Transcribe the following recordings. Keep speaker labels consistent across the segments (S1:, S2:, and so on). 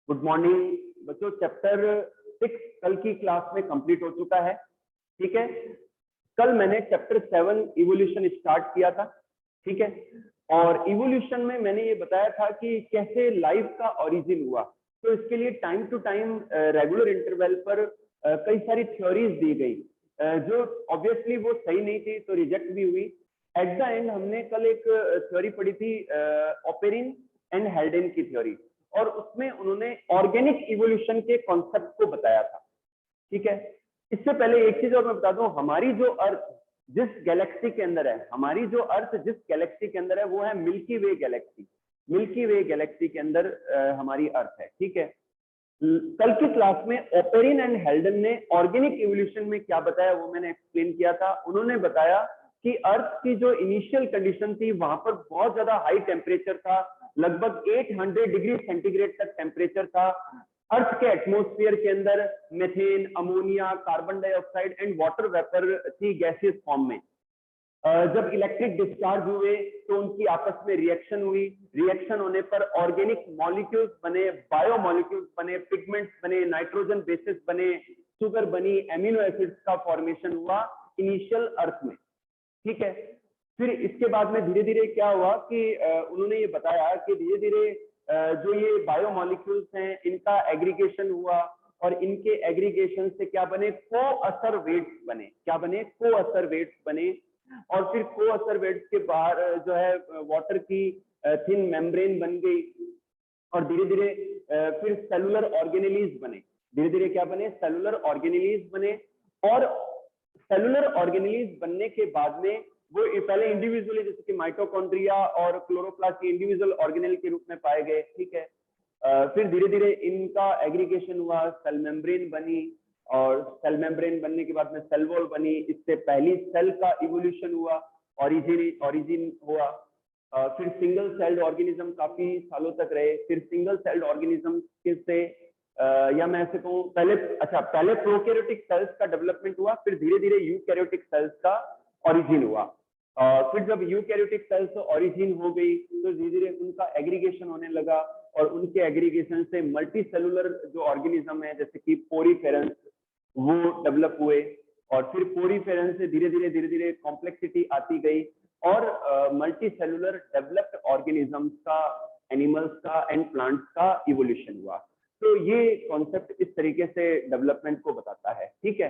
S1: Good morning बच्चों। Chapter 6 कल की क्लास में कंप्लीट हो चुका है। ठीक है, कल मैंने चैप्टर 7 इवोल्यूशन स्टार्ट किया था। ठीक है, और इवोल्यूशन में मैंने ये बताया था कि कैसे लाइफ का ओरिजिन हुआ। तो इसके लिए time to time regular interval पर कई सारी थ्योरीज दी गई, जो ऑब्वियसली वो सही नहीं थी तो रिजेक्ट भी हुई। एट द एंड हमने कल एक थ्योरी पढ़ी थी, ओपेरिन एंड हेल्डेन की थ्योरी, और उसमें उन्होंने ऑर्गेनिक इवोल्यूशन के कॉन्सेप्ट को बताया था। ठीक है, इससे पहले एक चीज और मैं बता दूं, हमारी जो अर्थ जिस गैलेक्सी के अंदर है, हमारी जो अर्थ जिस गैलेक्सी के अंदर है वो है मिल्की वे गैलेक्सी। मिल्की वे गैलेक्सी के अंदर हमारी अर्थ है। ठीक है, कल की क्लास में ओपेरिन एंड हेल्डन ने ऑर्गेनिक इवोल्यूशन में क्या बताया वो मैंने एक्सप्लेन किया था। उन्होंने बताया कि अर्थ की जो इनिशियल कंडीशन थी वहां पर बहुत ज्यादा हाई टेम्परेचर था, लगभग 800 डिग्री सेंटीग्रेड तक टेम्परेचर था। अर्थ के एटमॉस्फेयर के अंदर methane, ammonia, carbon dioxide and water vapour थी गैसियस फॉर्म में। जब इलेक्ट्रिक डिस्चार्ज हुए तो उनकी आपस में रिएक्शन हुई। रिएक्शन होने पर ऑर्गेनिक मॉलिक्यूल्स बने, बायो मॉलिक्यूल्स बने, पिगमेंट्स बने, नाइट्रोजन बेसिस बने, शुगर बनी, एमिनो एसिड्स का फॉर्मेशन हुआ इनिशियल अर्थ में। ठीक है, फिर इसके बाद में धीरे धीरे क्या हुआ कि उन्होंने ये बताया कि धीरे धीरे जो ये बायो मॉलिक्यूल्स हैं इनका एग्रीगेशन हुआ, और इनके एग्रीगेशन से क्या बने, को असर वेट्स बने। क्या बने, को असर वेट्स बने। और फिर को असर वेट्स के बाहर जो है वाटर की थिन मेम्ब्रेन बन गई, और धीरे धीरे फिर सेलुलर ऑर्गेनेलीज बने। धीरे धीरे क्या बने, सेलुलर ऑर्गेनेलीज बने। और सेलुलर ऑर्गेनेलीज बनने के बाद में वो पहले इंडिविजुअली, जैसे कि माइटोकॉन्ड्रिया और क्लोरोप्लास्ट इंडिविजुअल ऑर्गेनेल के रूप में पाए गए। ठीक है, फिर धीरे धीरे इनका एग्रीगेशन हुआ, सेल मेम्ब्रेन बनी, और सेल मेम्ब्रेन बनने के बाद में सेल वॉल बनी। इससे पहली सेल का इवोल्यूशन हुआ, ओरिजिन हुआ। फिर सिंगल सेल्ड ऑर्गेनिज्म काफी सालों तक रहे। फिर सिंगल सेल्ड ऑर्गेनिज्म से या मैं ऐसे कहूँ, पहले प्रोकैरियोटिक सेल्स का डेवलपमेंट हुआ, फिर धीरे धीरे यूकैरियोटिक सेल्स का ओरिजिन हुआ। फिर जब यूकैरियोटिक सेल्स ओरिजिन हो गई तो धीरे धीरे उनका एग्रीगेशन होने लगा, और उनके एग्रीगेशन से मल्टी सेलुलर जो ऑर्गेनिज्म है जैसे कि पोरीफेरेंस वो डेवलप हुए। और फिर पोरीफेरेंस से धीरे धीरे कॉम्प्लेक्सिटी आती गई, और मल्टी सेलुलर डेवलप्ड ऑर्गेनिजम्स का, एनिमल्स का एंड प्लांट्स का इवोल्यूशन हुआ। तो ये कॉन्सेप्ट इस तरीके से डेवलपमेंट को बताता है। ठीक है,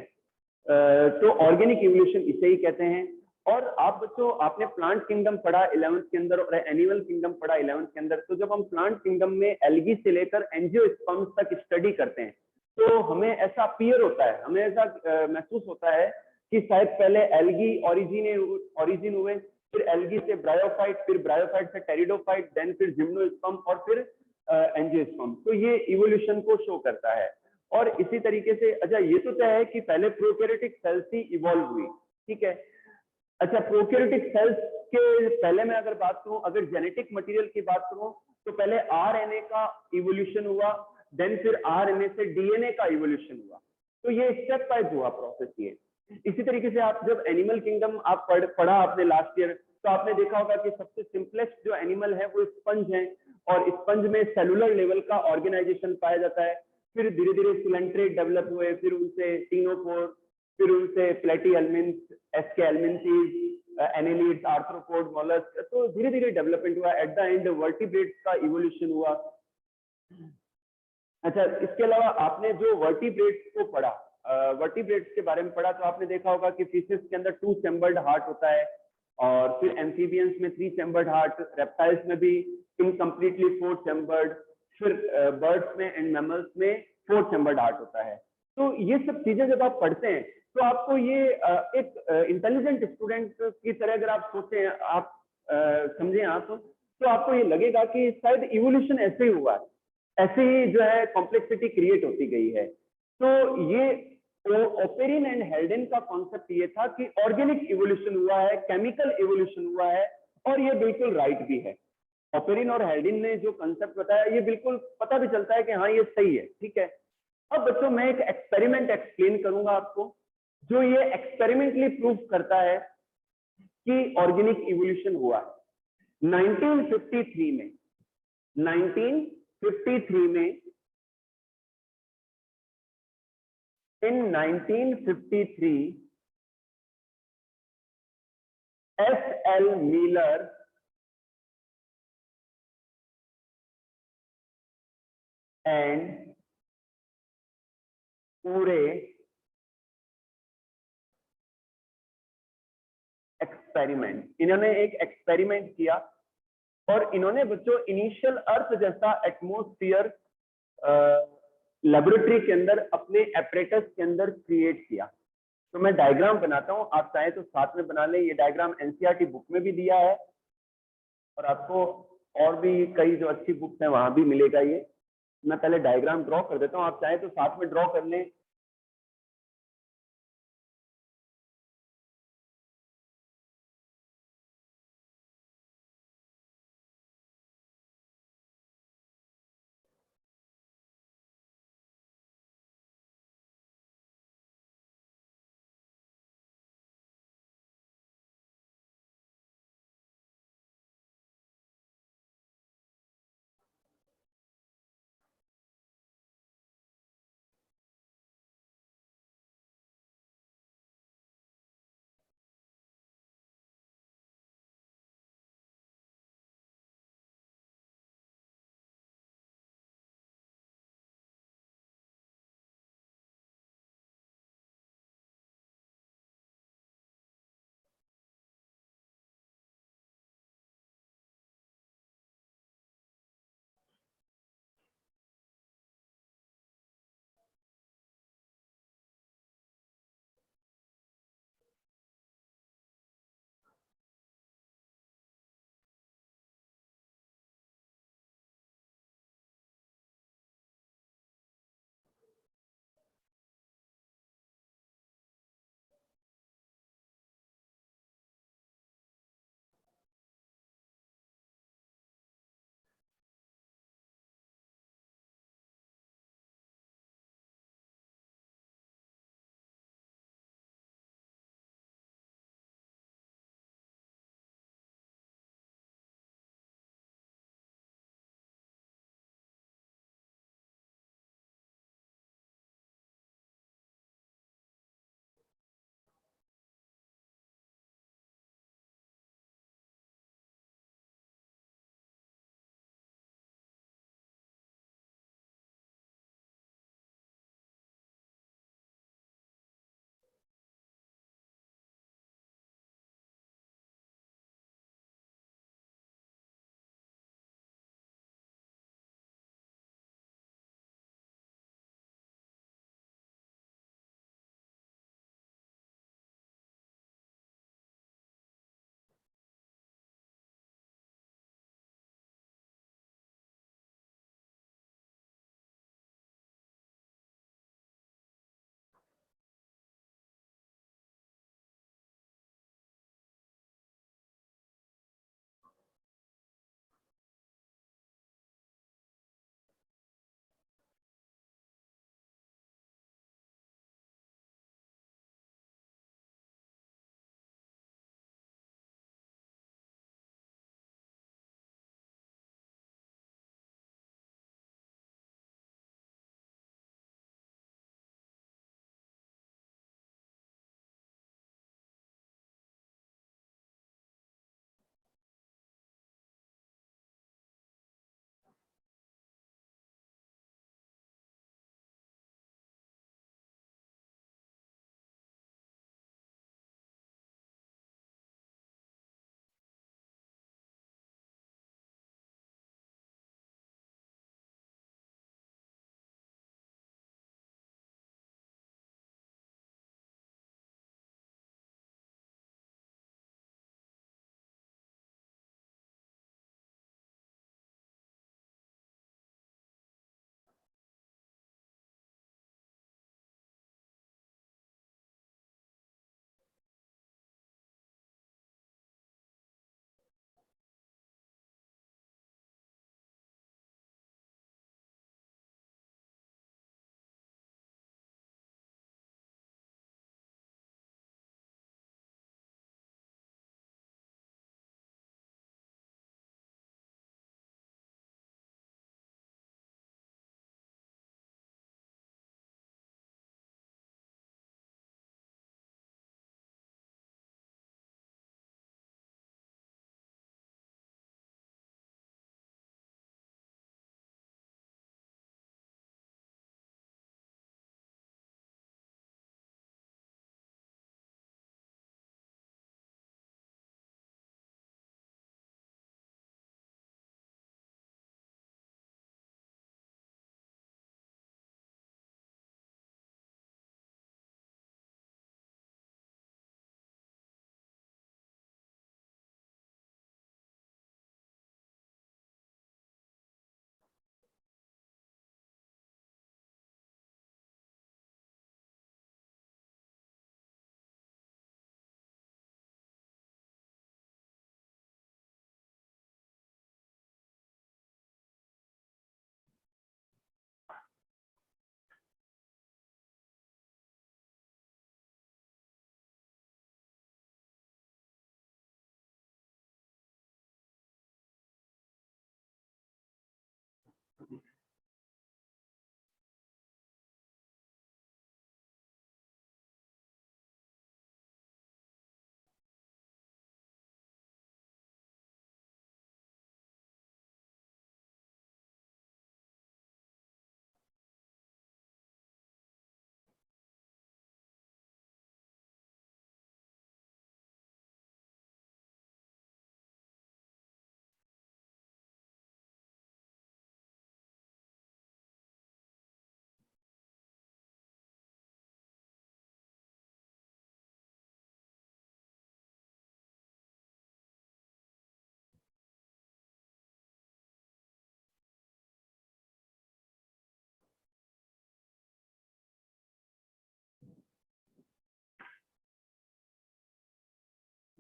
S1: तो ऑर्गेनिक इवोल्यूशन इसे ही कहते हैं। और आप बच्चों, आपने प्लांट किंगडम पढ़ा 11th के अंदर और एनिमल किंगडम पढ़ा 11th के अंदर। तो जब हम प्लांट किंगडम में एल्गी से लेकर एंजियोस्पर्म्स तक स्टडी करते हैं तो हमें ऐसा अपीयर होता है, हमें ऐसा महसूस होता है कि शायद पहले एल्गी ओरिजिन हुए, फिर एल्गी से ब्रायोफाइट, फिर ब्रायोफाइट से टेरिडोफाइट, देन फिर जिम्नोस्पर्म, और फिर एंजियोस्पर्म। तो ये इवोल्यूशन को शो करता है। और इसी तरीके से अच्छा, ये तो तय है कि पहले प्रोकैरियोटिक सेल्स ही इवॉल्व हुई। ठीक है, अच्छा, प्रोकैरियोटिक सेल्स के पहले मैं अगर बात करूं, अगर जेनेटिक मटेरियल की बात करूं, तो पहले आरएनए का इवोल्यूशन हुआ, देन फिर आरएनए से डीएनए का इवोल्यूशन हुआ। तो ये स्टेप वाइज हुआ प्रोसेस ये। इसी तरीके से आप जब एनिमल किंगडम आप पढ़ा आपने लास्ट ईयर, तो आपने देखा होगा कि सबसे सिंपलेस्ट जो एनिमल है वो स्पंज है, और स्पंज में सेलुलर लेवल का ऑर्गेनाइजेशन पाया जाता है। फिर धीरे धीरे सिलेंट्रेट डेवलप हुए, फिर उनसे टीनोफोर, फिर उनसे प्लेटी एलिमेंट्स, एस्के एलिमेंटीज, एनेलिड्स, आर्थ्रोपोड, मोलस्क। तो धीरे धीरे डेवलपमेंट हुआ। एट द एंड वर्टिब्रेट्स का इवोल्यूशन हुआ। अच्छा, इसके अलावा आपने जो वर्टिब्रेट्स को पढ़ा, वर्टिब्रेट्स के बारे में पढ़ा, तो आपने देखा होगा कि फिशेस के अंदर 2 चैम्बर्ड हार्ट होता है, और फिर एम्फीबियंस में 3 चैम्बर्ड हार्ट, रेप्टाइल्स में भी इनकम्प्लीटली 4 चैम्बर्ड, फिर बर्ड्स में एंड मैमल्स में 4 चैम्बर्ड हार्ट होता है। तो ये सब चीजें जब आप पढ़ते हैं तो आपको ये एक इंटेलिजेंट स्टूडेंट की तरह अगर आप सोचें, आप समझें आप, तो आपको ये लगेगा कि शायद इवोल्यूशन ऐसे ही हुआ, ऐसे ही जो है कॉम्प्लेक्सिटी क्रिएट होती गई है। तो ये ओपेरिन एंड हेल्डेन का कॉन्सेप्ट ये था कि ऑर्गेनिक इवोल्यूशन हुआ है, केमिकल इवोल्यूशन हुआ है, और ये बिल्कुल राइट भी है। ओपेरिन और हेल्डेन ने जो कंसेप्ट बताया ये बिल्कुल पता भी चलता है कि हाँ ये सही है। ठीक है, अब बच्चों मैं एक एक्सपेरिमेंट एक्सप्लेन करूंगा आपको, जो ये एक्सपेरिमेंटली प्रूव करता है कि ऑर्गेनिक इवोल्यूशन हुआ है। 1953 में In 1953, S.L. Miller and Urey experiment, इन्होंने एक एक्सपेरिमेंट किया और इन्होंने बच्चों इनिशियल अर्थ जैसा एटमॉस्फेयर लेबोरेटरी के अंदर अपने एपरेटस के अंदर क्रिएट किया। तो मैं डायग्राम बनाता हूं, आप चाहे तो साथ में बना लें। ये डायग्राम एनसीईआरटी बुक में भी दिया है और आपको और भी कई जो अच्छी बुक्स हैं वहां भी मिलेगा ये। मैं पहले डायग्राम ड्रॉ कर देता हूं, आप चाहे तो साथ में ड्रॉ कर लें।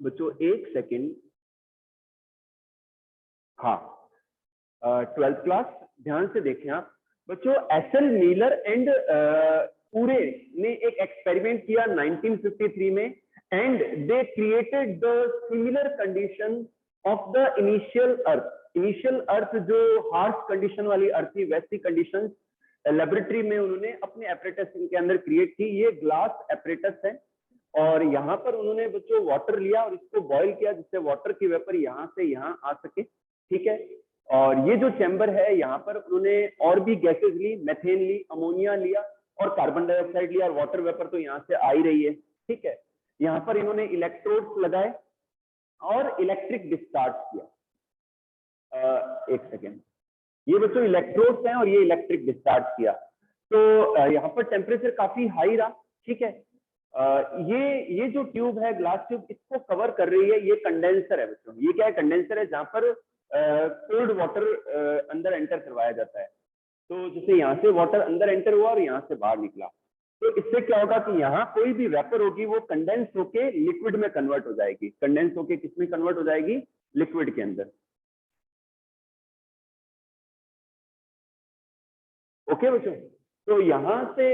S1: बच्चों एक सेकेंड, हाँ 12th क्लास ध्यान से देखें आप बच्चों। एसएल मीलर एंड पूरे ने एक एक्सपेरिमेंट किया 1953 में, and they created the similar condition of the initial earth. Initial earth जो हार्श कंडीशन वाली अर्थ थी, वैसी कंडीशन लेबोरेटरी में उन्होंने अपने एपरेटस के अंदर क्रिएट की। ये ग्लास एपरेटस है और यहाँ पर उन्होंने बच्चों वाटर लिया और इसको बॉईल किया जिससे वाटर की वेपर यहाँ से यहाँ आ सके, ठीक है। और ये जो चैम्बर है यहाँ पर उन्होंने और भी गैसेस ली, मेथेन ली, अमोनिया लिया और कार्बन डाइऑक्साइड लिया, और वाटर वेपर तो यहाँ से आ ही रही है, ठीक है। यहाँ पर इन्होंने इलेक्ट्रोड्स लगाए और इलेक्ट्रिक डिस्चार्ज किया। एक सेकेंड, ये बच्चों इलेक्ट्रोड्स हैं और ये इलेक्ट्रिक डिस्चार्ज किया। तो यहाँ पर टेम्परेचर काफी हाई रहा, ठीक है। ये जो ट्यूब है, ग्लास ट्यूब, इसको कवर कर रही है, ये कंडेंसर है बच्चों। ये क्या है? कंडेंसर है जहां पर कोल्ड वाटर अंदर एंटर करवाया जाता है। तो जैसे यहाँ से वाटर अंदर एंटर हुआ और यहाँ से बाहर निकला, तो इससे क्या होगा कि यहाँ कोई भी वेपर होगी वो कंडेंस होके लिक्विड में कन्वर्ट हो जाएगी। कंडेंस होके किस में कन्वर्ट हो जाएगी? लिक्विड के अंदर। ओके बच्चों, तो यहाँ से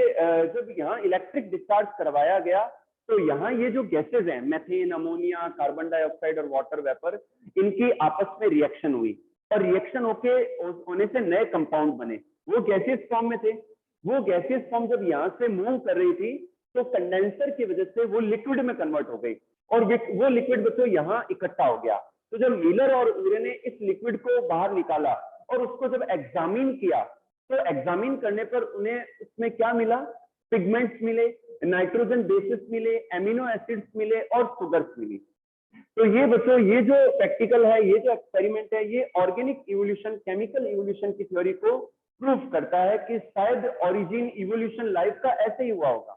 S1: जब यहाँ इलेक्ट्रिक डिस्चार्ज करवाया गया तो यहाँ ये जो गैसेज हैं, मेथेन, अमोनिया, कार्बन डाइऑक्साइड और वाटर वेपर, इनकी आपस में रिएक्शन हुई और रिएक्शन होने से नए कंपाउंड बने। वो गैसियस फॉर्म में थे। वो गैसियस फॉर्म जब यहाँ से मूव कर रही थी तो कंडेंसर की वजह से वो लिक्विड में कन्वर्ट हो गई और वो लिक्विड बच्चों यहाँ इकट्ठा हो गया। तो जब मीलर और ऊरे ने इस लिक्विड को बाहर निकाला और उसको जब एग्जामिन किया तो एग्जामिन करने पर उन्हें उसमें क्या मिला? पिगमेंट्स मिले, नाइट्रोजन बेसिस मिले, एमिनो एसिड्स मिले और सुगर्स मिली। तो ये बच्चों, ये जो प्रैक्टिकल है, ये जो एक्सपेरिमेंट है, ये ऑर्गेनिक इवोल्यूशन, केमिकल इवोल्यूशन की थ्योरी को प्रूफ करता है कि शायद ओरिजिन इवोल्यूशन लाइफ का ऐसे ही हुआ होगा।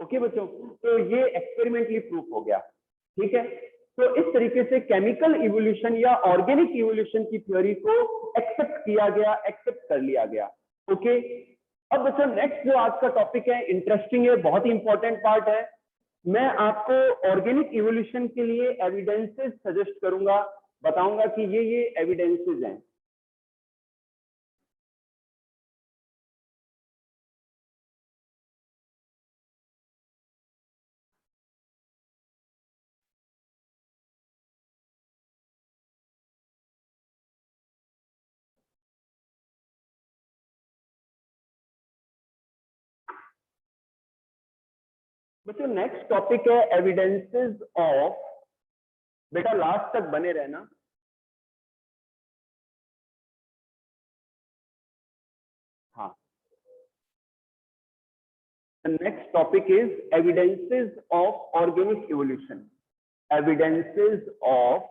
S1: ओके बच्चों, तो ये एक्सपेरिमेंटली प्रूफ हो गया, ठीक है। तो इस तरीके से केमिकल इवोल्यूशन या ऑर्गेनिक इवोल्यूशन की थ्योरी को एक्सेप्ट किया गया, एक्सेप्ट कर लिया गया। ओके, अब बच्चों नेक्स्ट जो आज का टॉपिक है, इंटरेस्टिंग है, बहुत ही इंपॉर्टेंट पार्ट है। मैं आपको ऑर्गेनिक इवोल्यूशन के लिए एविडेंसेस सजेस्ट करूंगा, बताऊंगा कि ये एविडेंसेस हैं। बच्चों नेक्स्ट टॉपिक है एविडेंसेस ऑफ, बेटा लास्ट तक बने रहना। हाँ, the next topic is evidences of organic evolution. Evidences of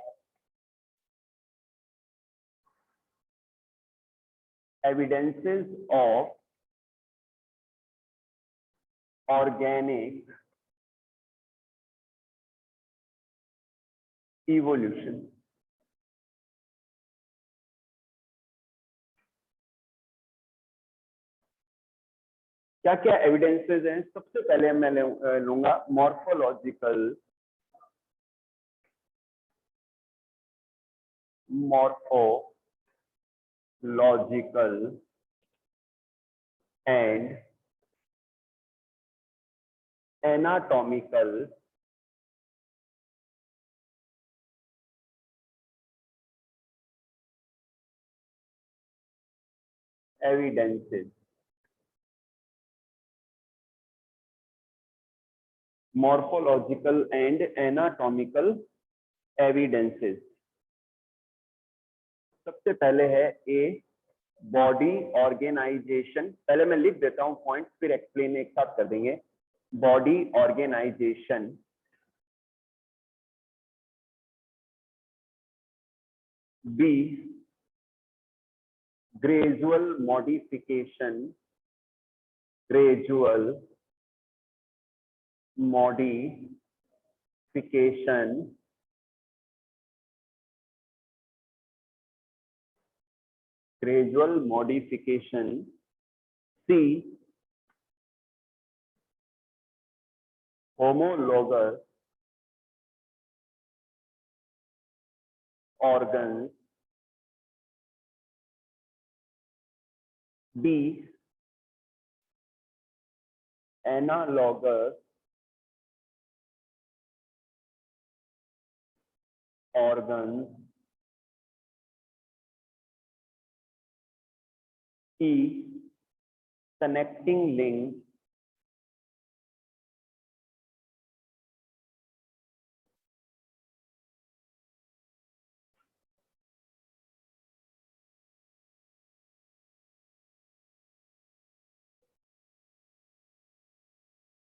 S1: organic evolution. क्या क्या एविडेंसेस हैं? सबसे पहले मैं लूंगा morphological and anatomical evidences. Morphological and anatomical evidences. सबसे पहले है ए, बॉडी ऑर्गेनाइजेशन। पहले मैं लिख देता हूं पॉइंट, फिर एक्सप्लेन एक साथ कर देंगे। Body organisation, B gradual modification, gradual modification, gradual modification, C homologous organs be analogous organs की connecting link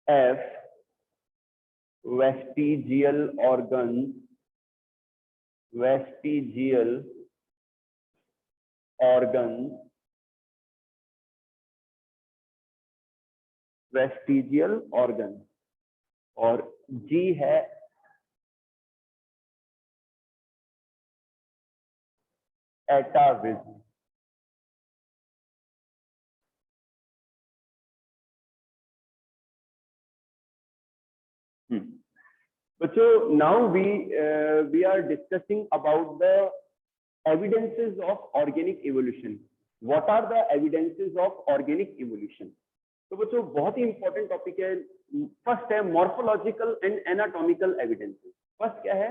S1: F vestigial organs और G है atavism। बच्चों, now we are discussing about the evidences of organic evolution. What are the evidences of organic evolution? तो बच्चों बहुत ही important topic है। First है morphological and anatomical evidences. First क्या है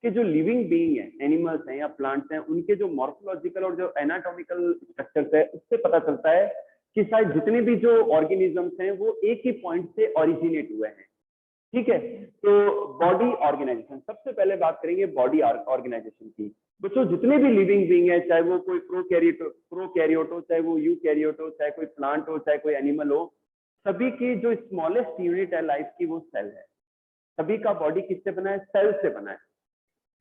S1: कि जो लिविंग बीइंग है, एनिमल्स हैं या प्लांट्स हैं, उनके जो मॉर्फोलॉजिकल और जो एनाटॉमिकल स्ट्रक्चर्स है, उससे पता चलता है कि शायद जितने भी जो ऑर्गेनिजम्स हैं वो एक ही पॉइंट से ओरिजिनेट हुए हैं। ठीक है, तो बॉडी ऑर्गेनाइजेशन, सबसे पहले बात करेंगे बॉडी ऑर्गेनाइजेशन की। बच्चों जितने भी लिविंग बीइंग है, चाहे वो कोई प्रोकैरियोट हो, चाहे वो यूकैरियोट हो, चाहे कोई प्लांट हो, चाहे कोई एनिमल हो, सभी की जो स्मॉलेस्ट यूनिट है लाइफ की वो सेल है। सभी का बॉडी किससे बना है? सेल से बना है।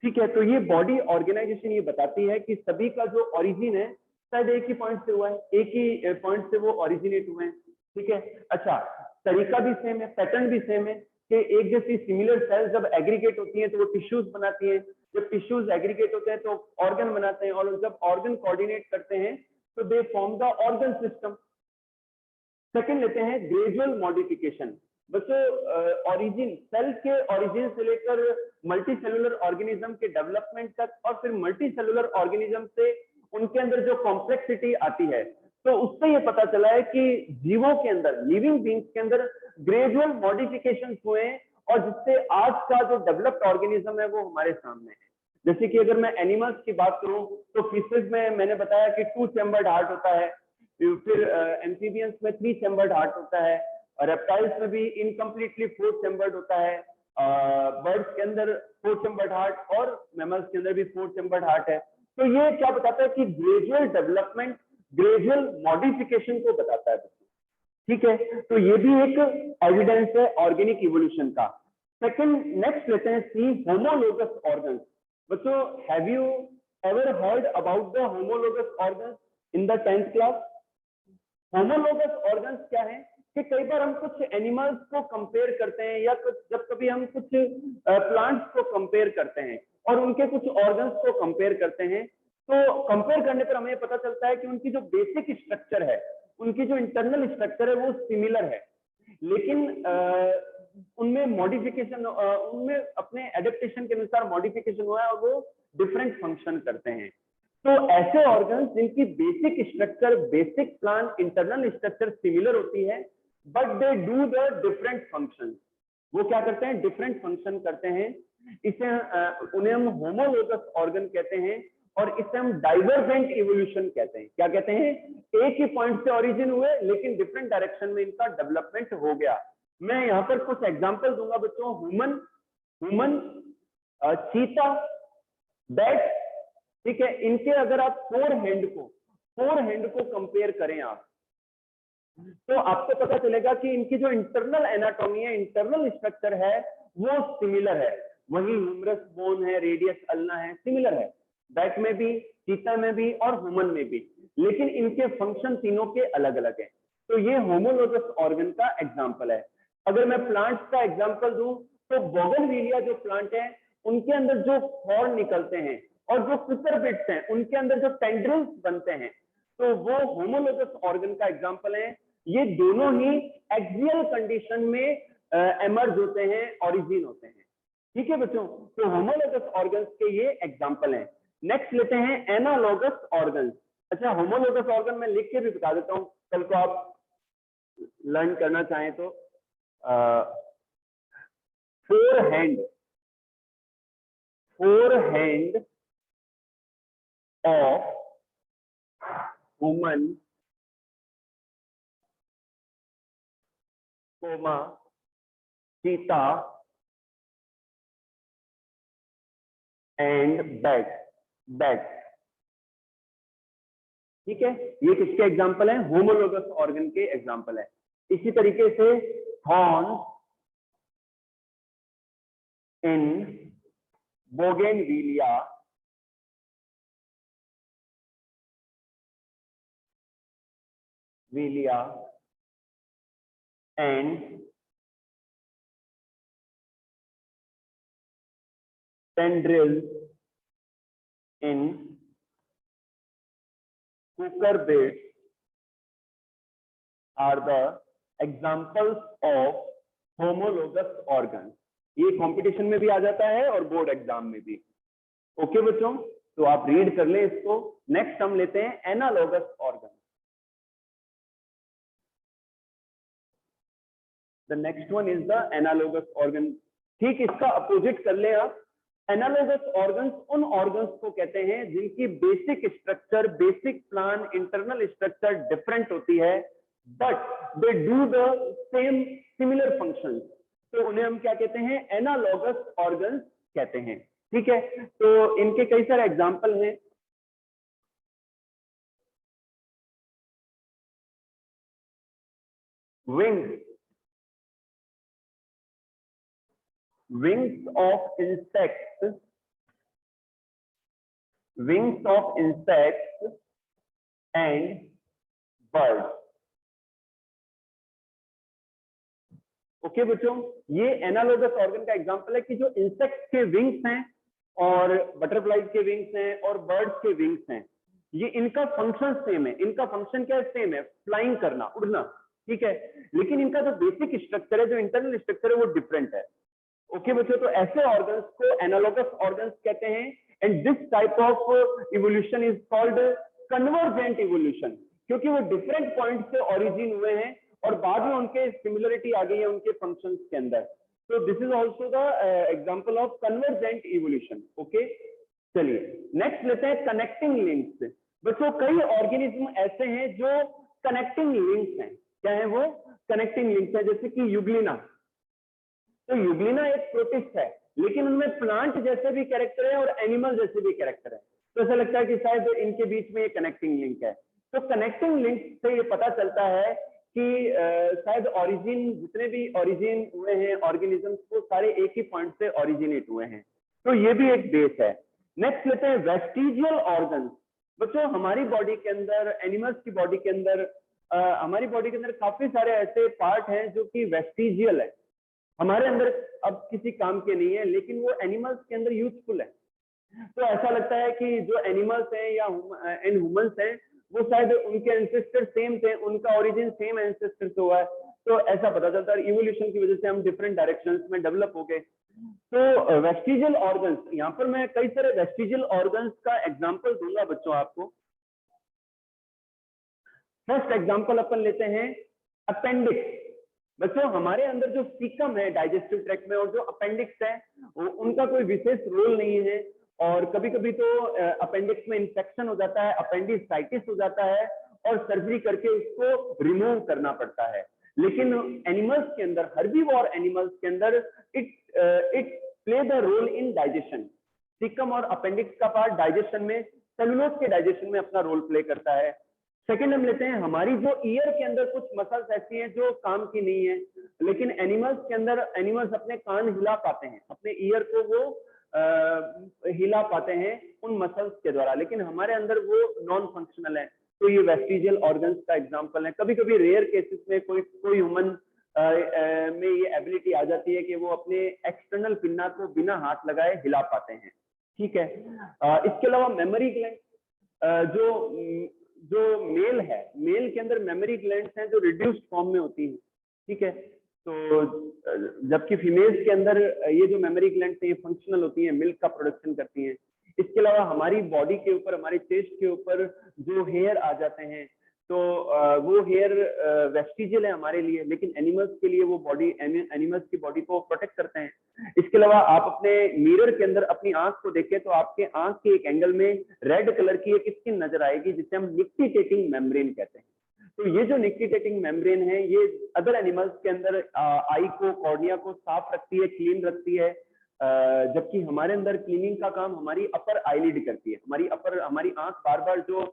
S1: ठीक है, तो ये बॉडी ऑर्गेनाइजेशन ये बताती है कि सभी का जो ओरिजिन है शायद एक ही पॉइंट से हुआ है, एक ही पॉइंट से वो ओरिजिनेट हुए हैं। ठीक है, अच्छा, तरीका भी सेम है, पैटर्न भी सेम है कि एक जैसी सिमिलर सेल्स जब एग्रीगेट होती हैं तो वो टिश्यूज बनाती हैं, जब टिश्यूज एग्रीगेट होते हैं तो ऑर्गन बनाते हैं, और जब ऑर्गन कोऑर्डिनेट करते हैं तो they form the organ system. Second लेते हैं ग्रेजुअल मॉडिफिकेशन। बच्चों ओरिजिन, सेल के ओरिजिन से लेकर मल्टी सेलुलर ऑर्गेनिज्म के डेवलपमेंट तक, और फिर मल्टी सेलुलर ऑर्गेनिज्म से उनके अंदर जो कॉम्प्लेक्सिटी आती है, तो उससे ये पता चला है कि जीवों के अंदर, लिविंग बीइंग्स के अंदर ग्रेजुअल मॉडिफिकेशन हुए हैं, और जिससे आज का जो डेवलप्ड ऑर्गेनिज्म है वो हमारे सामने है। जैसे कि अगर मैं एनिमल्स की बात करूं तो फिशेज में मैंने बताया कि 2 चैम्बर्ड हार्ट होता है, फिर एम्फीबियंस में 3 चैम्बर्ड हार्ट होता है, और रेप्टाइल्स में भी इनकम्प्लीटली 4 चैम्बर्ड होता है, बर्ड्स के अंदर 4 चैम्बर्ड हार्ट, और मैमल्स के अंदर भी 4 चैम्बर्ड हार्ट है। तो ये क्या बताता है कि ग्रेजुअल डेवलपमेंट, ग्रेजुअल मॉडिफिकेशन को बताता है। ठीक है, तो ये भी एक एविडेंस है ऑर्गेनिक इवोल्यूशन का। सेकंड, नेक्स्ट लेते हैं सी, होमोलोगस ऑर्गन्स। बच्चों have you ever heard about the homologous organs in the 10th class? Homologous organs क्या है कि कई बार हम कुछ एनिमल्स को कंपेयर करते हैं, या कुछ जब कभी हम कुछ प्लांट्स को कंपेयर करते हैं और उनके कुछ ऑर्गन्स को कंपेयर करते हैं, तो कंपेयर करने पर हमें पता चलता है कि उनकी जो बेसिक स्ट्रक्चर है, उनकी जो इंटरनल स्ट्रक्चर है वो सिमिलर है, लेकिन उनमें मॉडिफिकेशन, उनमें अपने एडेप्टेशन के अनुसार मॉडिफिकेशन हुआ है और वो डिफरेंट फंक्शन करते हैं। तो ऐसे ऑर्गन्स जिनकी basic structure, basic plan internal structure similar होती है, but they do the different function, वो क्या करते हैं? डिफरेंट फंक्शन करते हैं। इसे उन्हें हम होमोलोगस ऑर्गन कहते हैं, और इसे हम डाइवर्जेंट इवोल्यूशन कहते हैं। क्या कहते हैं? एक ही पॉइंट से ओरिजिन हुए लेकिन डिफरेंट डायरेक्शन में इनका डेवलपमेंट हो गया। मैं यहाँ पर कुछ एग्जांपल दूंगा बच्चों। ह्यूमन, चीता, बैट, ठीक है, इनके अगर आप फोर हैंड को कंपेयर करें आप, तो आपको पता चलेगा कि इनकी जो इंटरनल एनाटॉमी है, इंटरनल स्ट्रक्चर है, वो सिमिलर है। वही ह्यूमरस बोन है, रेडियस अल्ना है, सिमिलर है बैट में भी, चीता में भी और ह्यूमन में भी, लेकिन इनके फंक्शन तीनों के अलग अलग हैं। तो ये होमोलोगस ऑर्गन का एग्जांपल है। अगर मैं प्लांट्स का एग्जांपल दूं तो बोगनविलिया जो प्लांट है, उनके अंदर जो थॉर्न निकलते हैं और जो कुकुरबिट्स हैं, उनके अंदर जो टेंड्रिल्स बनते हैं, तो वो होमोलोगस ऑर्गन का एग्जांपल है। ये दोनों ही एक्सियल कंडीशन में एमर्ज होते हैं, ओरिजिन होते हैं। ठीक है बच्चों, तो होमोलोगस ऑर्गन्स के ये एग्जांपल हैं। नेक्स्ट लेते हैं एनालोगस ऑर्गन। अच्छा, होमोलोगस ऑर्गन मैं लिख के भी बता देता हूँ, कल को आप लर्न करना चाहें तो। Fore hand of woman comma cheetah and bat. ठीक है, ये किसके एग्जाम्पल है? होमोलोगस ऑर्गन के एग्जाम्पल है। इसी तरीके से horn in bougainvillea and tendrils in cucurbits are the examples of homologous organs। ये कंपटीशन में भी आ जाता है और बोर्ड एग्जाम में भी। ओके बच्चों, तो आप रीड कर लें इसको। नेक्स्ट हम लेते हैं analogous organ. The next one is the analogous organ. ठीक, इसका अपोजिट कर ले आप। एनालोगस ऑर्गन्स उन ऑर्गन्स को कहते हैं जिनकी basic structure, basic plan, internal structure different होती है, but they do the same similar functions. तो उन्हें हम क्या कहते हैं? एनालोगस ऑर्गन्स कहते हैं। ठीक है, तो इनके कई सारे एग्जाम्पल हैं। wings of insects and birds। Okay बच्चों, ये एनालोगस ऑर्गन का एग्जांपल है कि जो इंसेक्ट्स के विंग्स हैं और बटरफ्लाइज के विंग्स हैं और बर्ड्स के विंग्स हैं, ये इनका फंक्शन सेम है। इनका फंक्शन क्या है? सेम है, फ्लाइंग करना, उड़ना। ठीक है, लेकिन इनका जो बेसिक स्ट्रक्चर है, जो इंटरनल स्ट्रक्चर है, वो डिफरेंट है। ओके बच्चों, तो ऐसे ऑर्गन्स को एनालोगस ऑर्गन्स कहते हैं। And this type of evolution is called convergent evolution, क्योंकि वो डिफरेंट पॉइंट से ओरिजिन हुए हैं और बाद में उनके सिमिलरिटी आ गई है उनके फंक्शंस के अंदर। तो this is also the example of convergent evolution. Okay, चलिए नेक्स्ट लेते हैं कनेक्टिंग लिंक्स। बच्चों, कई ऑर्गेनिज्म ऐसे हैं जो कनेक्टिंग लिंक्स हैं। क्या है वो? कनेक्टिंग लिंक्स है। जैसे कि यूग्लिना। तो यूग्लिना एक प्रोटिस्ट है, लेकिन उनमें प्लांट जैसे भी कैरेक्टर है और एनिमल जैसे भी कैरेक्टर है। तो ऐसा लगता है कि शायद इनके बीच में ये कनेक्टिंग लिंक है। तो कनेक्टिंग लिंक से ये पता चलता है कि शायद ओरिजिन, जितने भी ओरिजिन हुए हैं ऑर्गेनिजम्स, वो सारे एक ही पॉइंट से ओरिजिनेट हुए हैं। तो ये भी एक बेस है। नेक्स्ट लेते हैं वेस्टिजियल ऑर्गन्स। बच्चों, हमारी बॉडी के अंदर, एनिमल्स की बॉडी के अंदर, हमारी बॉडी के अंदर काफी सारे ऐसे पार्ट हैं जो कि वेस्टिजियल है, हमारे अंदर अब किसी काम के नहीं है, लेकिन वो एनिमल्स के अंदर यूजफुल है। तो ऐसा लगता है कि जो एनिमल्स हैं या एंड ह्यूमंस हैं, वो शायद उनके एंसेस्टर सेम थे, उनका ओरिजिन सेम एंसेस्टर से हुआ है। तो ऐसा पता चलता है, इवोल्यूशन की वजह से हम डिफरेंट डायरेक्शंस में डेवलप हो गए। तो वेस्टिजियल ऑर्गन्स, यहाँ पर मैं कई सारे वेस्टिजियल ऑर्गन्स का एग्जाम्पल दूंगा बच्चों आपको। फर्स्ट एग्जाम्पल अपन लेते हैं अपेंडिक्स। बच्चों, हमारे अंदर जो सीकम है डाइजेस्टिव ट्रैक्ट में, और जो अपेंडिक्स है, उनका कोई विशेष रोल नहीं है। और कभी कभी तो अपेंडिक्स में इंफेक्शन हो जाता है, अपेंडिसाइटिस हो जाता है, और सर्जरी करके उसको रिमूव करना पड़ता है। लेकिन एनिमल्स के अंदर, हर्बीवोर एनिमल्स के अंदर, it play the role in digestion. Caecum और अपेंडिक्स का पार्ट डाइजेशन में, सेलुलोज के डाइजेशन में अपना रोल प्ले करता है। सेकेंड हम लेते हैं, हमारी जो ईयर के अंदर कुछ मसल्स ऐसी हैं जो काम की नहीं है, लेकिन एनिमल्स के अंदर, एनिमल्स अपने कान हिला पाते हैं, अपने ईयर को वो हिला पाते हैं उन मसल्स के द्वारा, लेकिन हमारे अंदर वो नॉन फंक्शनल है। तो ये वेस्टिजियल ऑर्गन्स का एग्जांपल है। कभी कभी रेयर केसेस में कोई ह्यूमन में ये एबिलिटी आ जाती है कि वो अपने एक्सटर्नल पिन्ना को बिना हाथ लगाए हिला पाते हैं। ठीक है, इसके अलावा मेमोरी ग्लैंड, जो मेल है, मेल के अंदर मेमोरी ग्लैंड्स हैं जो रिड्यूस्ड फॉर्म में होती हैं। ठीक है, तो जबकि फीमेल्स के अंदर ये जो मेमोरी ग्लैंड्स हैं ये फंक्शनल होती हैं, मिल्क का प्रोडक्शन करती हैं। इसके अलावा हमारी बॉडी के ऊपर, हमारे चेस्ट के ऊपर जो हेयर आ जाते हैं, तो वो हेयर वेस्टिजियल है हमारे लिए, लेकिन एनिमल्स के लिए वो बॉडी, एनिमल्स की बॉडी को प्रोटेक्ट करते हैं। इसके अलावा आप अपने मिरर के अंदर अपनी आंख को देखें तो आपके आंख के एक एंगल में रेड कलर की एक स्किन नजर आएगी जिसे हम निक्टिटेटिंग मेम्ब्रेन कहते हैं। तो ये जो निक्टिटेटिंग मेम्ब्रेन है ये अदर एनिमल्स के अंदर आई को, कॉर्निया को साफ रखती है, क्लीन रखती है, जबकि हमारे अंदर क्लीनिंग का काम हमारी अपर आईलिड करती है। हमारी आंख बार बार जो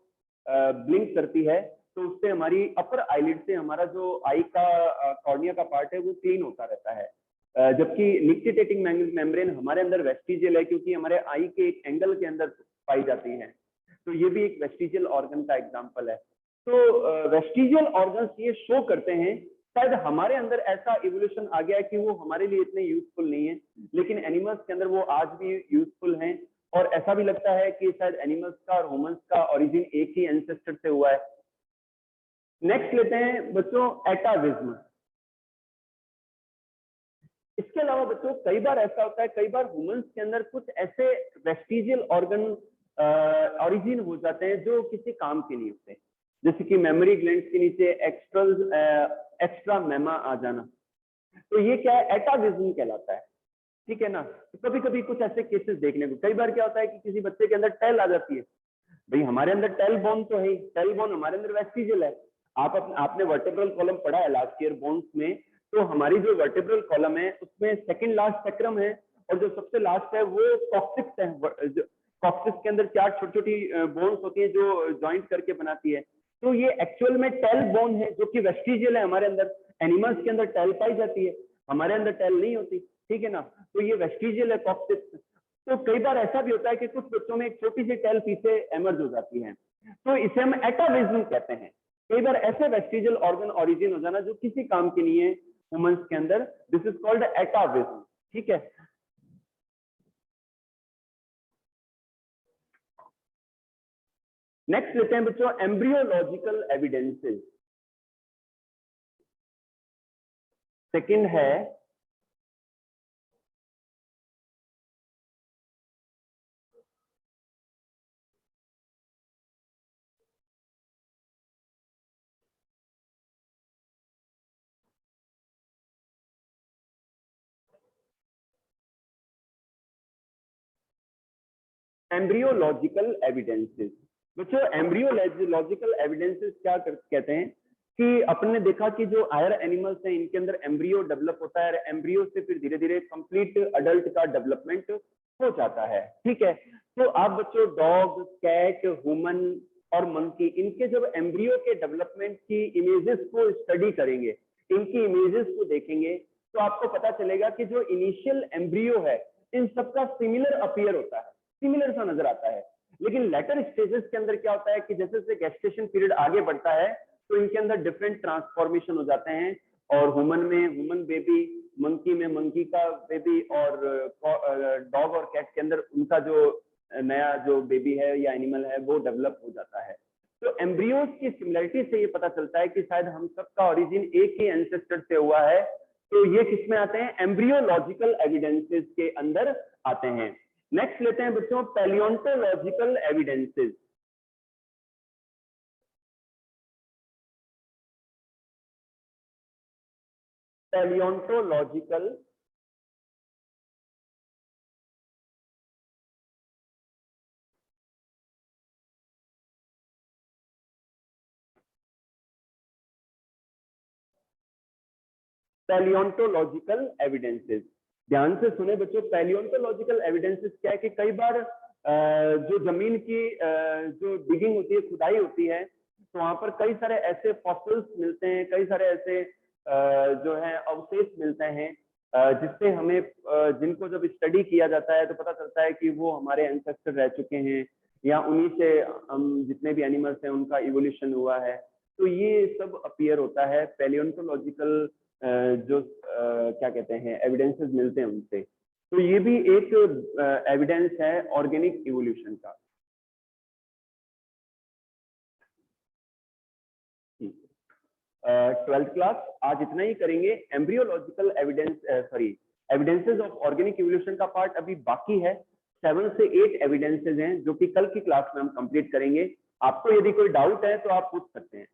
S1: ब्लिंक करती है तो उससे हमारी अपर आईलिड से हमारा जो आई का कॉर्निया का पार्ट है वो क्लीन होता रहता है। जबकि निक्टिटेटिंग मेम्ब्रेन हमारे अंदर वेस्टिजियल है, क्योंकि हमारे आई के एक एंगल के अंदर पाई जाती है। तो ये भी एक वेस्टिजियल ऑर्गन का एग्जांपल है। तो वेस्टिजियल ऑर्गन्स ये शो करते हैं, शायद हमारे अंदर ऐसा इवोल्यूशन आ गया है कि वो हमारे लिए इतने यूजफुल नहीं है, लेकिन एनिमल्स के अंदर वो आज भी यूजफुल हैं। और ऐसा भी लगता है कि शायद एनिमल्स का और ह्यूमंस का ओरिजिन एक ही एंसेस्टर से हुआ है। नेक्स्ट लेते हैं बच्चों एटाविज्म। इसके अलावा बच्चों कई बार ऐसा होता है, कई बार ह्यूमंस के अंदर कुछ ऐसे वेस्टिजियल ऑर्गन ओरिजिन हो जाते हैं जो किसी काम के नहीं होते, जैसे कि मेमोरी ग्लैंड्स के नीचे एक्स्ट्रा मेमा आ जाना, तो ये क्या है, एटाविज्म कहलाता है। ठीक है ना। तो कभी कभी कुछ ऐसे केसेस देखने को, कई बार क्या होता है कि किसी बच्चे के अंदर टेल आ जाती है। भाई हमारे अंदर टेल बोन तो है, टेल बोन हमारे अंदर वेस्टिजियल है। आपने वर्टेब्रल कॉलम पढ़ा है लास्ट ईयर बोन्स में, तो हमारी जो वर्टेब्रल कॉलम है उसमें सेकंड लास्ट सेक्रम है और जो सबसे लास्ट है वो कॉक्सिक्स है। कॉक्सिक्स के अंदर 4 छोटी छोटी बोन्स होती है जो ज्वाइंट करके बनाती है। तो ये एक्चुअल में टेल बोन है जो कि वेस्टिजियल है हमारे अंदर। एनिमल्स के अंदर टेल पाई जाती है, हमारे अंदर टेल नहीं होती। ठीक है ना। तो ये वेस्टिजियल है कॉक्सिक्स। तो कई बार ऐसा भी होता है कि कुछ बच्चों में एक छोटी सी टेल पीछे एमर्ज हो जाती है, तो इसे हम एटाविज्म कहते हैं। कई बार ऐसे वेस्टिजियल ऑर्गन ओरिजिन हो जाना जो किसी काम के नहीं है ह्यूमंस के अंदर, दिस इज कॉल्ड एटाविज्म। ठीक है। नेक्स्ट लेते हैं बच्चों एम्ब्रियोलॉजिकल एविडेंसेस। सेकंड है एम्ब्रियोलॉजिकल एविडेंसेस। बच्चों एम्ब्रियोलॉजिकल एविडेंसेस क्या कहते हैं कि अपने देखा कि जो हायर एनिमल्स हैं इनके अंदर एम्ब्रियो डेवलप होता है, एम्ब्रियो से फिर धीरे धीरे कंप्लीट अडल्ट का डेवलपमेंट हो जाता है। ठीक है। तो आप बच्चों डॉग, कैट, ह्यूमन और मंकी, इनके जब एम्ब्रियो के डेवलपमेंट की इमेजेस को स्टडी करेंगे, इनकी इमेजेस को देखेंगे, तो आपको पता चलेगा कि जो इनिशियल एम्ब्रियो है इन सबका सिमिलर अपीयर होता है, सिमिलर सा नजर आता है। लेकिन लेटर स्टेजेस के अंदर क्या होता है कि जैसे जैसे गेस्टेशन पीरियड आगे बढ़ता है तो इनके अंदर डिफरेंट ट्रांसफॉर्मेशन हो जाते हैं, और ह्यूमन में ह्यूमन बेबी, मंकी में मंकी का बेबी, और डॉग और कैट के अंदर उनका जो नया जो बेबी है या एनिमल है वो डेवलप हो जाता है। तो एम्ब्रियोज की सिमिलरिटी से ये पता चलता है कि शायद हम सबका ओरिजिन एक ही एंसेस्टर से हुआ है। तो ये किसमें आते हैं, एम्ब्रियोलॉजिकल एविडेंसेस के अंदर आते हैं। नेक्स्ट लेते हैं बच्चों palaeontological evidences. Palaeontological palaeontological evidences. ध्यान से सुने बच्चों, पैलियोंटोलॉजिकल एविडेंसेस क्या है कि कई बार जो जमीन की जो डिगिंग होती है, खुदाई होती है, तो वहां पर कई सारे ऐसे फॉसिल्स मिलते हैं, कई सारे ऐसे जो है अवशेष मिलते हैं जिससे हमें जिनको जब स्टडी किया जाता है तो पता चलता है कि वो हमारे एंसेस्टर रह चुके हैं, या उन्हीं से हम जितने भी एनिमल्स हैं उनका इवोल्यूशन हुआ है। तो ये सब अपीयर होता है पैलियोंटोलॉजिकल जो क्या कहते हैं एविडेंसेस मिलते हैं उनसे। तो ये भी एक एविडेंस है ऑर्गेनिक इवोल्यूशन का। 12th क्लास आज इतना ही करेंगे। Embryological evidences of organic evolution का पार्ट अभी बाकी है, 7 से 8 एविडेंसेस हैं जो कि कल की क्लास में हम कंप्लीट करेंगे। आपको यदि कोई डाउट है तो आप पूछ सकते हैं।